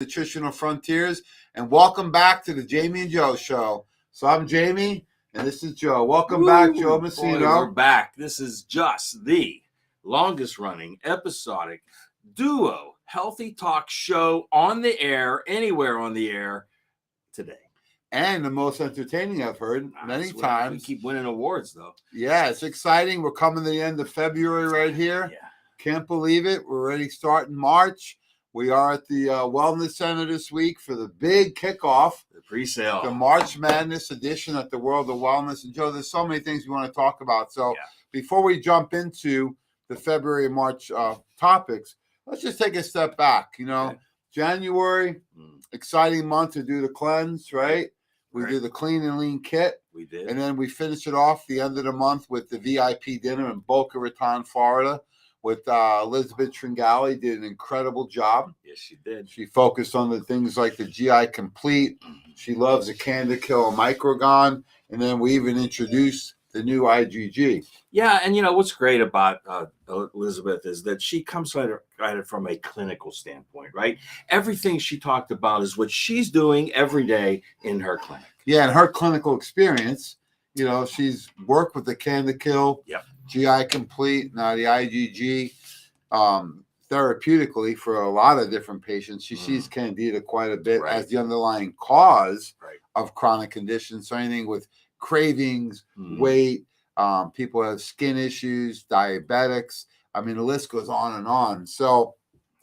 Nutritional Frontiers, and welcome back to the Jamie and Joe Show. So I'm Jamie, and this is Joe. Welcome back, Joe Messino. Boy, we're back. This is just the longest-running episodic duo healthy talk show on the air, anywhere on the air today. And the most entertaining I've heard many times. We keep winning awards, though. Yeah, it's exciting. We're coming to the end of February right here. Yeah. Can't believe it. We're already starting March. We are at the Wellness Center this week for the big kickoff. The pre-sale. The March Madness edition at the World of Wellness. And Joe, there's so many things we want to talk about. So before we jump into the February and March topics, let's just take a step back. January, exciting month to do the cleanse, right? We did the clean and lean kit. We did. And then we finished it off the end of the month with the VIP dinner in Boca Raton, Florida, with Elizabeth Tringali. Did an incredible job. Yes, she did. She focused on the things like the GI Complete. She loves the Candid Kill Microgon. And then we even introduced the new IgG. Yeah, and what's great about Elizabeth is that she comes at it from a clinical standpoint, right? Everything she talked about is what she's doing every day in her clinic. Yeah, and her clinical experience, she's worked with the Candid Kill, GI Complete, now the IgG, therapeutically for a lot of different patients. She sees Candida quite a bit as the underlying cause of chronic conditions. So anything with cravings, weight, people have skin issues, diabetics. I mean, the list goes on and on. So,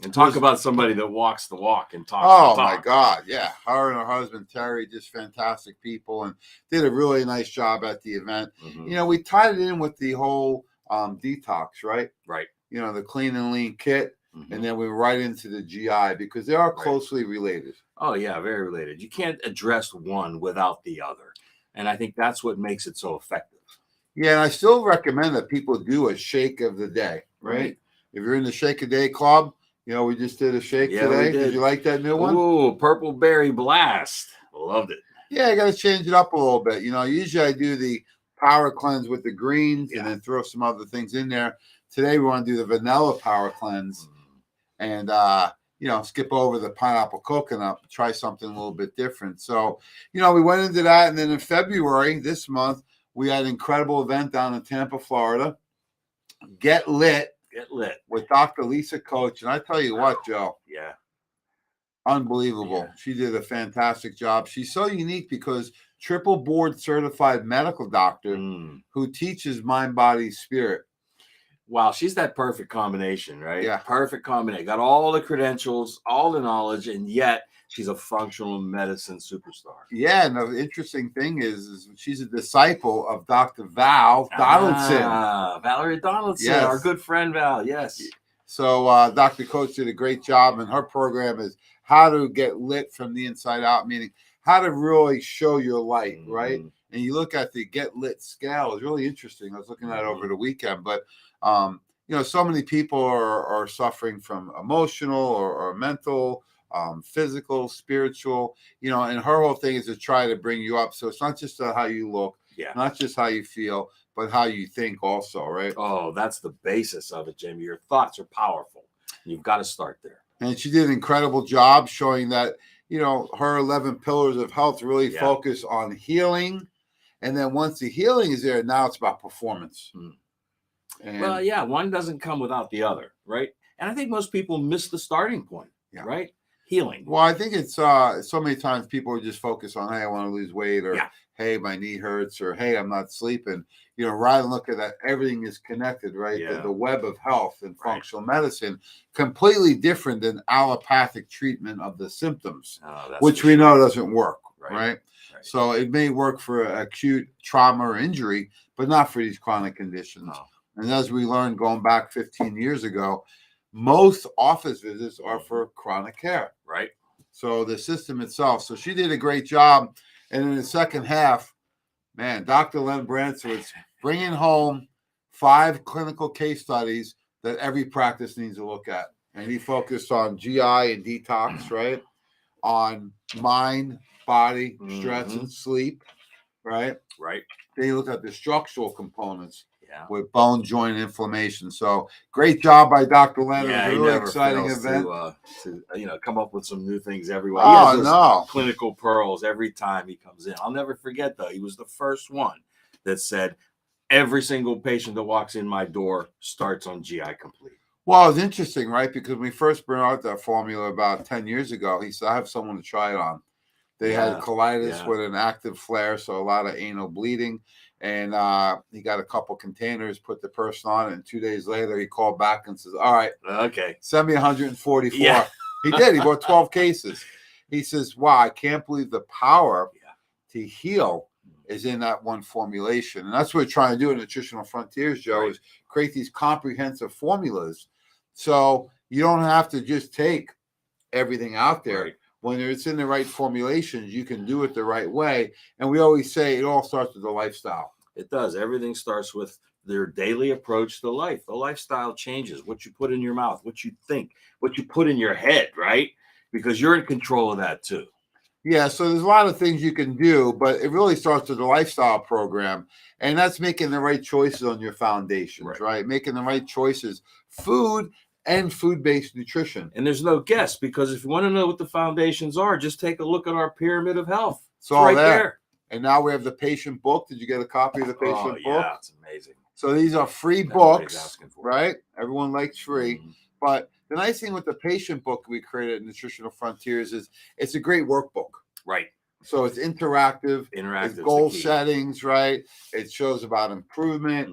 and talk about somebody that walks the walk and talks the talk. My God, yeah. Her and her husband, Terry, just fantastic people and did a really nice job at the event. We tied it in with the whole detox, right? Right. The clean and lean kit. And then we went right into the GI because they are closely related. Oh, yeah, very related. You can't address one without the other. And I think that's what makes it so effective. Yeah, and I still recommend that people do a shake of the day, right? If you're in the Shake a Day Club, we just did a shake today. Did you like that new one? Ooh, Purple Berry Blast. Loved it. Yeah, you got to change it up a little bit. Usually I do the power cleanse with the greens and then throw some other things in there. Today we want to do the vanilla power cleanse and, skip over the pineapple coconut, try something a little bit different. So, we went into that. And then in February, this month, we had an incredible event down in Tampa, Florida. Get Lit with Dr. Lisa Coach. And I tell you what, Joe. Yeah. Unbelievable. Yeah. She did a fantastic job. She's so unique because triple board certified medical doctor who teaches mind, body, spirit. Wow, she's that perfect combination, right? Yeah. Perfect combination. Got all the credentials, all the knowledge, and yet she's a functional medicine superstar. Yeah, and the interesting thing is she's a disciple of Dr. Val Donaldson. Valerie Donaldson, our good friend Val, yes. So Dr. Coach did a great job, and her program is how to get lit from the inside out, meaning how to really show your light, right? And you look at the Get Lit scale. It's really interesting. I was looking at it over the weekend, but so many people are suffering from emotional or mental, physical, spiritual, and her whole thing is to try to bring you up. So it's not just how you look, not just how you feel, but how you think also, right? Oh, that's the basis of it, Jamie. Your thoughts are powerful. You've got to start there. And she did an incredible job showing that, her 11 pillars of health really focus on healing. And then once the healing is there, now it's about performance. And, one doesn't come without the other, right? And I think most people miss the starting point, right? Healing. Well, I think it's so many times people just focus on, hey, I want to lose weight, or hey, my knee hurts, or hey, I'm not sleeping. Rather than look at that, everything is connected, right? Yeah. The web of health and functional medicine, completely different than allopathic treatment of the symptoms, which we know doesn't work, right? So it may work for acute trauma or injury, but not for these chronic conditions. No. And as we learned going back 15 years ago, most office visits are for chronic care. Right. So the system itself. So she did a great job. And in the second half, man, Dr. Len Bransowitz bringing home 5 clinical case studies that every practice needs to look at. And he focused on GI and detox, right? On mind, body, stress, and sleep, right? Right. Then you look at the structural components. with bone joint inflammation. So great job by Dr. Leonard. Yeah, It was a he really never exciting fails event. to come up with some new things every week. He has Oh, those no. clinical pearls every time he comes in. I'll never forget though. He was the first one that said every single patient that walks in my door starts on GI Complete. Well, it's interesting, right? Because when we first brought out that formula about 10 years ago, he said, I have someone to try it on. They had colitis with an active flare, so a lot of anal bleeding. And he got a couple containers, put the person on it, and 2 days later he called back and says, all right, okay, send me 144. Yeah. He did. He bought 12 cases. He says, wow, I can't believe the power to heal is in that one formulation. And that's what we're trying to do in Nutritional Frontiers, Joe, is create these comprehensive formulas. So you don't have to just take everything out there. When it's in the right formulations, you can do it the right way. And we always say it all starts with the lifestyle. It does. Everything starts with their daily approach to life. The lifestyle changes what you put in your mouth, what you think, what you put in your head, right? Because you're in control of that too. Yeah, so there's a lot of things you can do, but it really starts with the lifestyle program. And that's making the right choices on your foundations, right? Making the right choices. Food and food-based nutrition. And there's no guess, because if you want to know what the foundations are, just take a look at our pyramid of health. It's all right there. And now we have the patient book. Did you get a copy of the patient book? Yeah, it's amazing. So these are free books, right? Everyone likes free. But the nice thing with the patient book we created at Nutritional Frontiers is it's a great workbook. Right. So it's interactive. It's goal settings, right? It shows about improvement.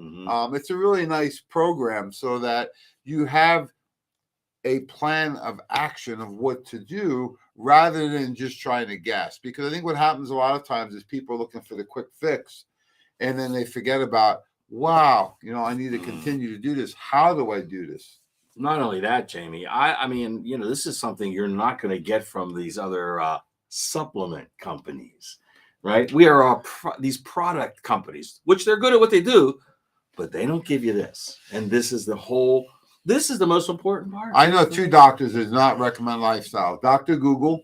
It's a really nice program so that you have a plan of action of what to do rather than just trying to guess. Because I think what happens a lot of times is people are looking for the quick fix and then they forget about, wow, I need to continue to do this. How do I do this? Not only that, Jamie, I mean, this is something you're not going to get from these other supplement companies, right? We are these product companies, which they're good at what they do, but they don't give you this. And this is the most important part. I know two doctors that do not recommend lifestyle. Dr. Google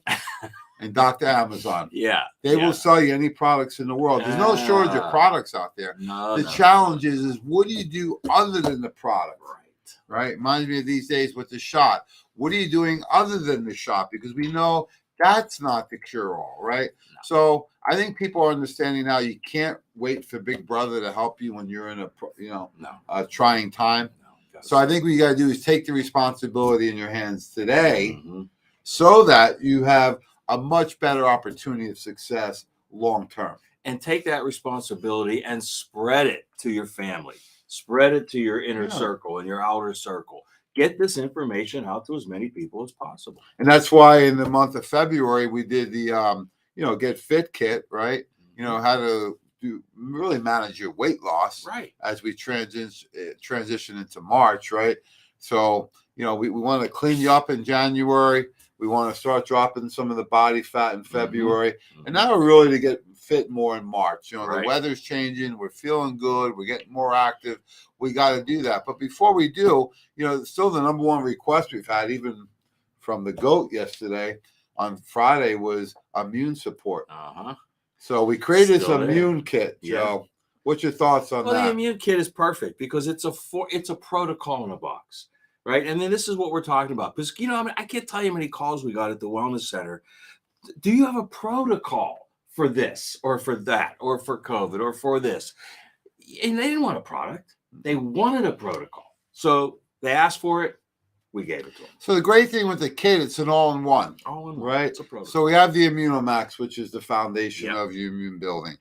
and Dr. Amazon. Yeah. They will sell you any products in the world. There's no shortage of products out there. The challenge is what do you do other than the product? Right? Reminds me of these days with the shot. What are you doing other than the shot? Because we know that's not the cure-all, right? No. So I think people are understanding now you can't wait for Big Brother to help you when you're in a trying time. So I think what you got to do is take the responsibility in your hands today so that you have a much better opportunity of success long term. And take that responsibility and spread it to your family. Spread it to your inner circle and your outer circle. Get this information out to as many people as possible. And that's why in the month of February, we did the, Get Fit Kit, right? How to really manage your weight loss as we transition into March, right? So, we want to clean you up in January. We want to start dropping some of the body fat in February. And now we're really to get fit more in March. The weather's changing. We're feeling good. We're getting more active. We got to do that. But before we do, still the number one request we've had, even from the GOAT yesterday on Friday, was immune support. So we created this immune kit. Joe, what's your thoughts on that? Well, the immune kit is perfect because it's a protocol in a box. Right. And then this is what we're talking about. Because, I can't tell you how many calls we got at the Wellness Center. Do you have a protocol for this or for that or for COVID or for this? And they didn't want a product. They wanted a protocol. So they asked for it. We gave it to them. So the great thing with the kit, it's an all-in-one. All-in-one. Right? It's a protocol. So we have the Immunomax, which is the foundation of your immune building.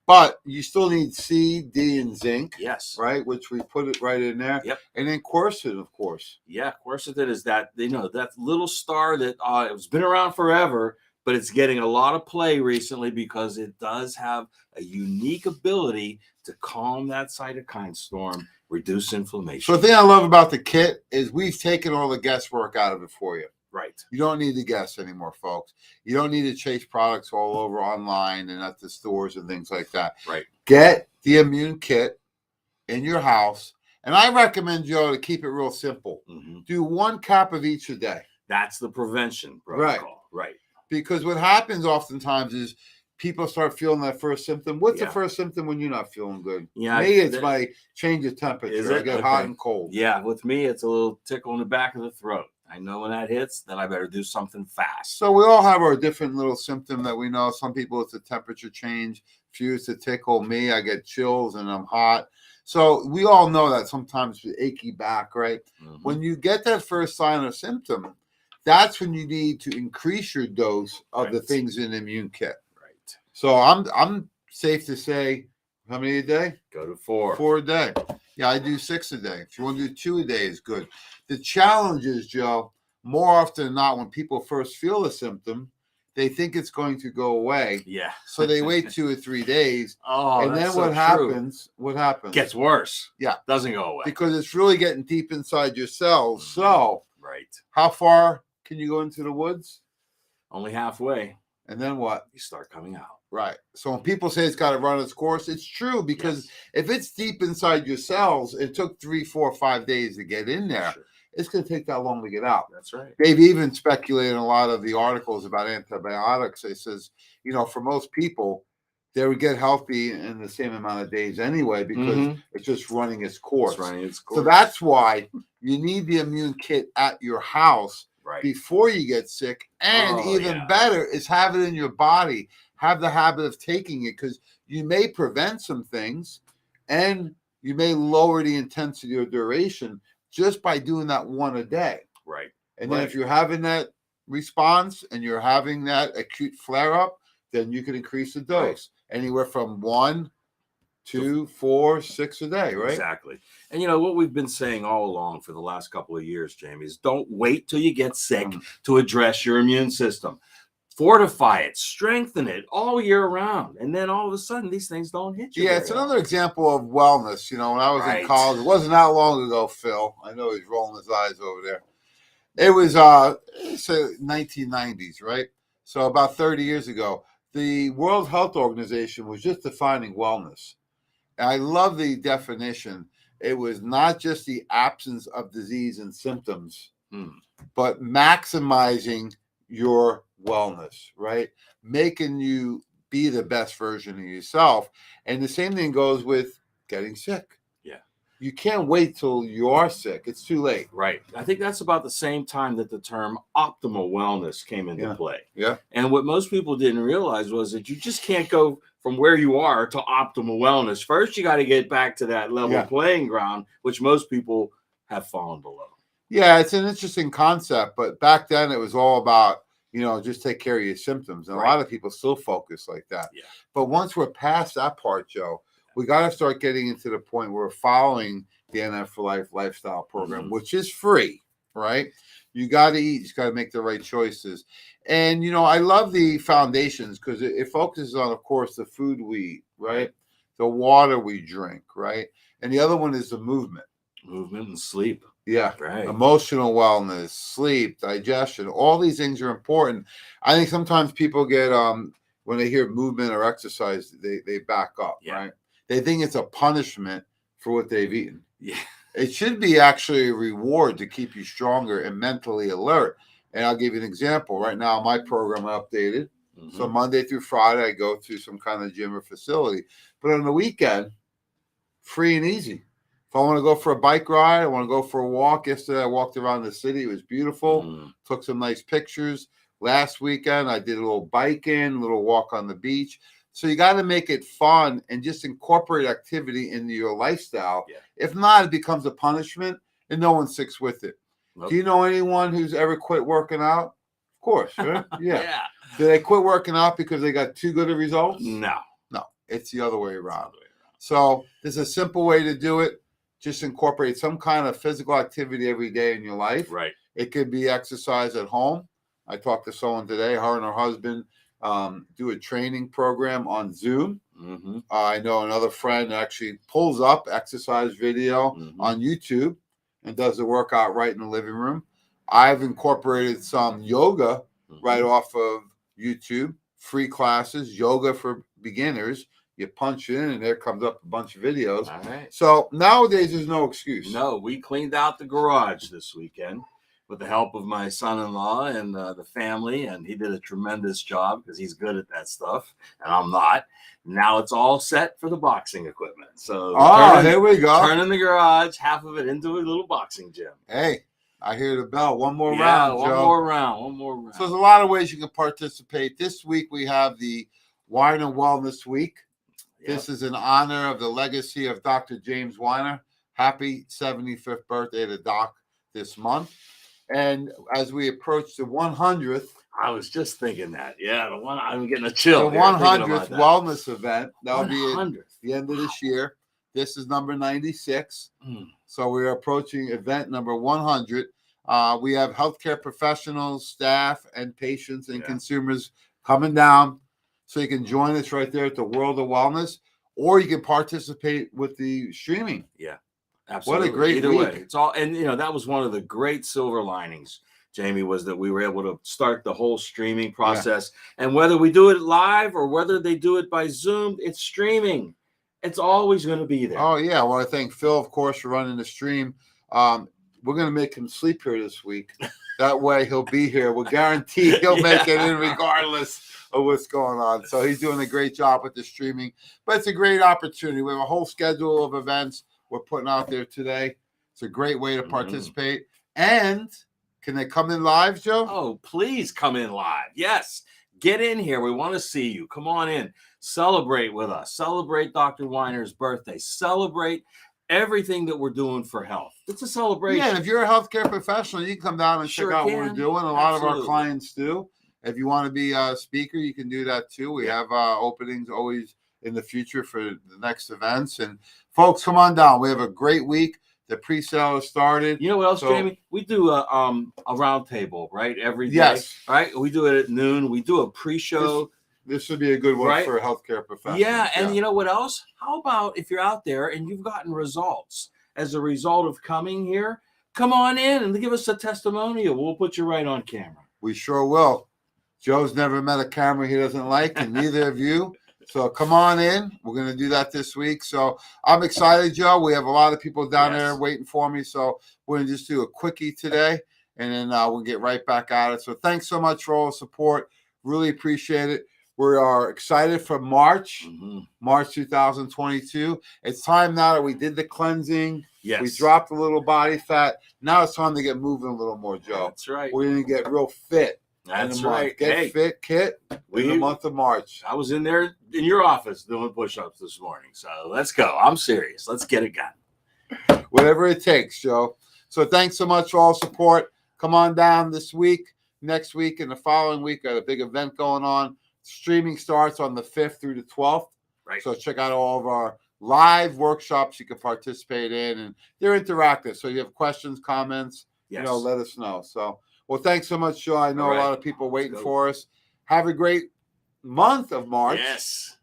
But you still need C, D, and zinc. Yes. Right, which we put it right in there. Yep. And then quercetin, of course. Yeah, quercetin is that that little star that it's been around forever, but it's getting a lot of play recently because it does have a unique ability to calm that cytokine storm, reduce inflammation. So the thing I love about the kit is we've taken all the guesswork out of it for you. Right. You don't need to guess anymore, folks. You don't need to chase products all over online and at the stores and things like that. Right. Get the immune kit in your house. And I recommend, Joe, to keep it real simple. Do 1 cap of each a day. That's the prevention protocol. Right. Because what happens oftentimes is people start feeling that first symptom. What's the Yeah. first symptom when you're not feeling good? Yeah, Me, it's my change of Is temperature. I it? get hot Okay. and cold. Yeah, with me, it's a little tickle in the back of the throat. I know when that hits, then I better do something fast. So we all have our different little symptom that we know. Some people, it's a temperature change. Few, it's a tickle. Me, I get chills and I'm hot. So we all know that sometimes with achy back, right? Mhm. When you get that first sign or symptom, that's when you need to increase your dose of the Right. things in the immune kit. Right. So I'm safe to say, how many a day? Go to 4. 4 a day. Yeah, I do 6 a day. If you want to do 2 a day, is good. The challenge is, Joe, more often than not, when people first feel a symptom, they think it's going to go away. Yeah. So they wait 2 or 3 days. Oh, And that's then so what true. happens? What happens? Gets worse. Yeah. Doesn't go away. Because it's really getting deep inside your cells. Mhm. So Right. how far can you go into the woods? Only halfway. And then what? You start coming out. Right. So when people say it's got to run its course, it's true, because Yes. if it's deep inside your cells, it took 3, 4, 5 days to get in there. Sure. It's going to take that long to get out. That's right. They've even speculated in a lot of the articles about antibiotics. They says, for most people, they would get healthy in the same amount of days anyway, because Mhm. it's just running its course. It's running its So course. that's why you need the immune kit at your house right. before you get sick. And Oh, even yeah. better is have it in your body. Have the habit of taking it, because you may prevent some things and you may lower the intensity or duration just by doing that one a day. Right. And then if you're having that response and you're having that acute flare up, then you can increase the dose anywhere from 1, 2, 4, 6 a day, right? Exactly. And what we've been saying all along for the last couple of years, Jamie, is don't wait till you get sick to address your immune system. Fortify it, strengthen it all year round. And then all of a sudden, these things don't hit you. Yeah, it's another example of wellness. When I was in college, it wasn't that long ago, Phil. I know he's rolling his eyes over there. It was 1990s, right? So about 30 years ago, the World Health Organization was just defining wellness. And I love the definition. It was not just the absence of disease and symptoms, but maximizing your wellness, right? Making you be the best version of yourself. And the same thing goes with getting sick. Yeah. You can't wait till you are sick. It's too late. Right. I think that's about the same time that the term optimal wellness came into play. Yeah. And what most people didn't realize was that you just can't go from where you are to optimal wellness. First, you got to get back to that level playing ground, which most people have fallen below. Yeah, it's an interesting concept, but back then it was all about, just take care of your symptoms. And a lot of people still focus like that. Yeah. But once we're past that part, Joe, we got to start getting into the point where we're following the NF for Life lifestyle program, which is free, right? You got to eat. You just got to make the right choices. And, I love the foundations because it focuses on, of course, the food we eat, right? The water we drink, right? And the other one is the movement. Movement and sleep. Yeah. Right. Emotional wellness, sleep, digestion, all these things are important. I think sometimes people get, when they hear movement or exercise, they back up, right? They think it's a punishment for what they've eaten. Yeah. It should be actually a reward to keep you stronger and mentally alert. And I'll give you an example. Right now, my program I updated. So Monday through Friday, I go to some kind of gym or facility. But on the weekend, free and easy. If I want to go for a bike ride, I want to go for a walk. Yesterday, I walked around the city. It was beautiful. Took some nice pictures. Last weekend, I did a little biking, a little walk on the beach. So you got to make it fun and just incorporate activity into your lifestyle. Yeah. If not, it becomes a punishment and no one sticks with it. Nope. Do you know anyone who's ever quit working out? Of course, right? Yeah. Did they quit working out because they got too good of results? No. It's the other way around. So there's a simple way to do it. Just incorporate some kind of physical activity every day in your life. Right. It could be exercise at home. I talked to someone today, her and her husband do a training program on Zoom. I know another friend actually pulls up exercise video on YouTube and does the workout right in the living room. I've incorporated some yoga right off of YouTube, free classes, yoga for beginners. You punch in and there comes up a bunch of videos. All right. So nowadays there's no excuse. No, we cleaned out the garage this weekend. with the help of my son-in-law and the family, and he did a tremendous job because he's good at that stuff, and I'm not. Now it's all set for the boxing equipment. So here we go. Turning the garage, half of it into a little boxing gym. Hey, I hear the bell. One more round, one Joe. more round. So there's a lot of ways you can participate. This week we have the Weiner Wellness Week. Yep. This is in honor of the legacy of Dr. James Weiner. Happy 75th birthday to Doc this month. And as we approach the 100th, I was just thinking that. Yeah, the one I'm getting a chill. The 100th wellness event. That'll be at the end of Wow. this year. This is number 96. So we're approaching event number 100. We have healthcare professionals, staff, and patients and consumers coming down. So you can join us right there at the World of Wellness, or you can participate with the streaming. Yeah, absolutely. What a great Either week. way, it's all, and that was one of the great silver linings, Jamie, was that we were able to start the whole streaming process. And whether we do it live or whether they do it by Zoom, it's streaming. It's always going to be there. Oh, yeah. Well, I thank Phil, of course, for running the stream. We're going to make him sleep here this week. That way he'll be here. We'll guarantee he'll make it in regardless of what's going on. So he's doing a great job with the streaming. But it's a great opportunity. We have a whole schedule of events we're putting out there today. It's a great way to participate. And can they come in live, Joe? Oh, please come in live. Yes. Get in here. We want to see you. Come on in. Celebrate with us. Celebrate Dr. Weiner's birthday. Celebrate everything that we're doing for health. It's a celebration. Yeah, and if you're a healthcare professional, you can come down and check out what we're doing. A lot of our clients do. If you want to be a speaker, you can do that too. We have openings always in the future for the next events. And folks, come on down. We have a great week. The pre-sale has started. You know what else, Jamie? We do a round table, right? Every day. Yes. Right? We do it at noon. We do a pre-show. This would be a good one for a healthcare professional. Yeah, and you know what else? How about if you're out there and you've gotten results as a result of coming here, come on in and give us a testimonial. We'll put you right on camera. We sure will. Joe's never met a camera he doesn't like, and neither of you. So come on in. We're going to do that this week. So I'm excited, Joe. We have a lot of people down there waiting for me. So we're going to just do a quickie today, and then we'll get right back at it. So thanks so much for all the support. Really appreciate it. We are excited for March, March 2022. It's time now that we did the cleansing. Yes. We dropped a little body fat. Now it's time to get moving a little more, Joe. That's right. We're going to get real fit. That's right. Get fit, Kit, in the month of March. I was in there in your office doing push-ups this morning. So let's go. I'm serious. Let's get it done. Whatever it takes, Joe. So thanks so much for all support. Come on down this week, next week, and the following week. Got a big event going on. Streaming starts on the 5th through the 12th. Right. So check out all of our live workshops you can participate in, and they're interactive. So you have questions, comments, let us know. So, well, thanks so much, Joe. I know a lot of people waiting for us. Have a great month of March. Yes.